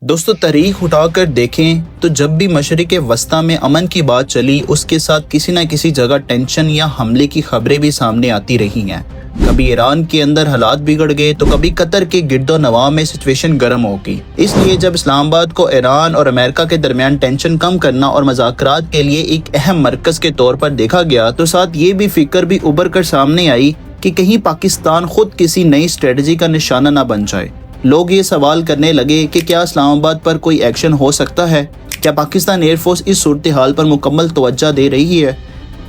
دوستو تاریخ اٹھا کر دیکھیں تو جب بھی مشرق وسطیٰ میں امن کی بات چلی اس کے ساتھ کسی نہ کسی جگہ ٹینشن یا حملے کی خبریں بھی سامنے آتی رہی ہیں۔ کبھی ایران کے اندر حالات بگڑ گئے تو کبھی قطر کے گرد و نواح میں سچویشن گرم ہو گئی۔ اس لیے جب اسلام آباد کو ایران اور امریکہ کے درمیان ٹینشن کم کرنا اور مذاکرات کے لیے ایک اہم مرکز کے طور پر دیکھا گیا تو ساتھ یہ بھی فکر بھی ابھر کر سامنے آئی کہ کہیں پاکستان خود کسی نئی اسٹریٹجی کا نشانہ نہ بن جائے۔ لوگ یہ سوال کرنے لگے کہ کیا اسلام آباد پر کوئی ایکشن ہو سکتا ہے؟ کیا پاکستان ایئر فورس اس صورتحال پر مکمل توجہ دے رہی ہے؟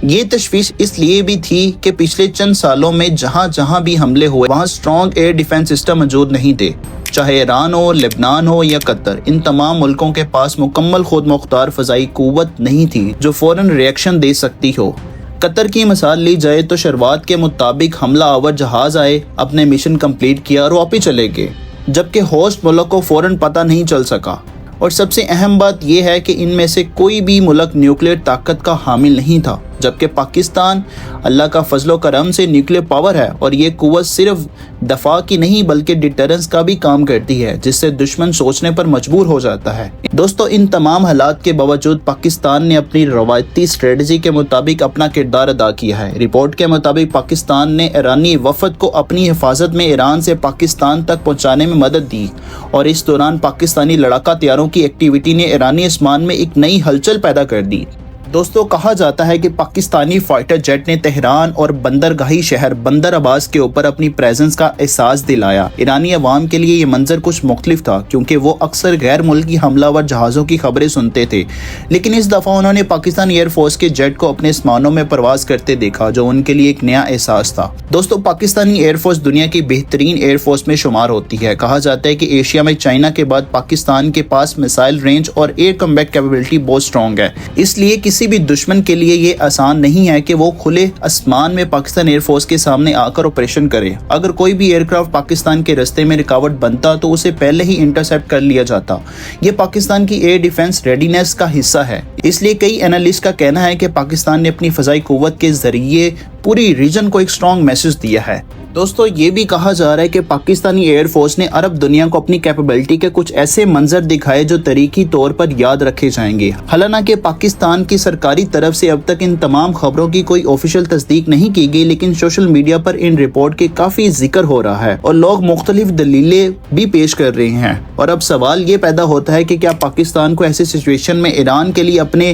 یہ تشویش اس لیے بھی تھی کہ پچھلے چند سالوں میں جہاں بھی حملے ہوئے وہاں اسٹرانگ ایئر ڈیفنس سسٹم موجود نہیں تھے۔ چاہے ایران ہو، لبنان ہو یا قطر، ان تمام ملکوں کے پاس مکمل خود مختار فضائی قوت نہیں تھی جو فوراً ریئیکشن دے سکتی ہو۔ قطر کی مثال لی جائے تو شروعات کے مطابق حملہ آور جہاز آئے، اپنے مشن کمپلیٹ کیا اور واپس چلے گئے، جبکہ ہوسٹ ملک کو فوراً پتہ نہیں چل سکا۔ اور سب سے اہم بات یہ ہے کہ ان میں سے کوئی بھی ملک نیوکلیئر طاقت کا حامل نہیں تھا، جبکہ پاکستان اللہ کا فضل و کرم سے نیوکلیئر پاور ہے اور یہ قوت صرف دفاع کی نہیں بلکہ ڈیٹرنس کا بھی کام کرتی ہے، جس سے دشمن سوچنے پر مجبور ہو جاتا ہے۔ دوستو ان تمام حالات کے باوجود پاکستان نے اپنی روایتی اسٹریٹجی کے مطابق اپنا کردار ادا کیا ہے۔ رپورٹ کے مطابق پاکستان نے ایرانی وفد کو اپنی حفاظت میں ایران سے پاکستان تک پہنچانے میں مدد دی، اور اس دوران پاکستانی لڑاکا طیاروں کی ایکٹیویٹی نے ایرانی آسمان میں ایک نئی ہلچل پیدا کر دی۔ دوستو کہا جاتا ہے کہ پاکستانی فائٹر جیٹ نے تہران اور بندرگاہی شہر بندر عباس کے اوپر اپنی پریزنس کا احساس دلایا۔ ایرانی عوام کے لیے یہ منظر کچھ مختلف تھا کیونکہ وہ اکثر غیر ملکی حملہ ور جہازوں کی خبریں سنتے تھے، لیکن اس دفعہ انہوں نے پاکستان ایئر فورس کے جیٹ کو اپنے آسمانوں میں پرواز کرتے دیکھا، جو ان کے لیے ایک نیا احساس تھا۔ دوستو پاکستانی ایئر فورس دنیا کی بہترین ایئر فورس میں شمار ہوتی ہے۔ کہا جاتا ہے کہ ایشیا میں چائنا کے بعد پاکستان کے پاس میسائل رینج اور ایئر کمبیٹ کیپیبلٹی بہت اسٹرانگ ہے، اس لیے کسی بھی دشمن کے لیے یہ آسان نہیں ہے کہ وہ کھلے آسمان میں پاکستان ایئر فورس کے سامنے آ کر آپریشن کرے۔ اگر کوئی بھی ایئر کرافٹ پاکستان کے رستے میں رکاوٹ بنتا تو اسے پہلے ہی انٹرسیپٹ کر لیا جاتا۔ یہ پاکستان کی ایئر ڈیفنس ریڈینس کا حصہ ہے۔ اس لیے کئی اینالسٹ کا کہنا ہے کہ پاکستان نے اپنی فضائی قوت کے ذریعے پوری ریجن کو ایک اسٹرانگ میسج دیا ہے۔ دوستو یہ بھی کہا جا رہا ہے کہ پاکستانی ایئر فورس نے عرب دنیا کو اپنی کیپیبلٹی کے کچھ ایسے منظر دکھائے جو تاریخی طور پر یاد رکھے جائیں گے۔ حالانکہ پاکستان کی سرکاری طرف سے اب تک ان تمام خبروں کی کوئی آفیشیل تصدیق نہیں کی گئی، لیکن social media per in report کے کافی ذکر ہو رہا ہے اور لوگ مختلف دلیلیں بھی پیش کر رہے ہیں۔ اور اب سوال یہ پیدا ہوتا ہے کہ کیا پاکستان کو ایسی سچویشن میں ایران کے لیے اپنے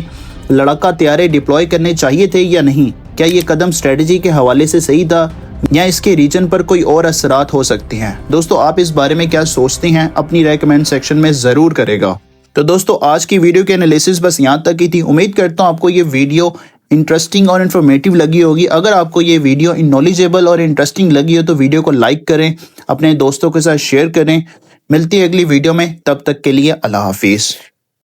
لڑاکا طیارے ڈپلوائے کرنے چاہیے تھے یا نہیں؟ کیا یہ قدم اسٹریٹجی کے حوالے سے صحیح تھا یا اس کے ریجن پر کوئی اور اثرات ہو سکتے ہیں؟ دوستو آپ اس بارے میں کیا سوچتے ہیں؟ اپنی رائے کمنٹ سیکشن میں ضرور کرے گا۔ تو دوستو آج کی ویڈیو کے انالیسس بس یہاں تک ہی تھی۔ امید کرتا ہوں آپ کو یہ ویڈیو انٹرسٹنگ اور انفارمیٹیو لگی ہوگی۔ اگر آپ کو یہ ویڈیو نالجیبل اور انٹرسٹنگ لگی ہو تو ویڈیو کو لائک کریں، اپنے دوستوں کے ساتھ شیئر کریں۔ ملتی ہے اگلی ویڈیو میں، تب تک کے لیے اللہ حافظ۔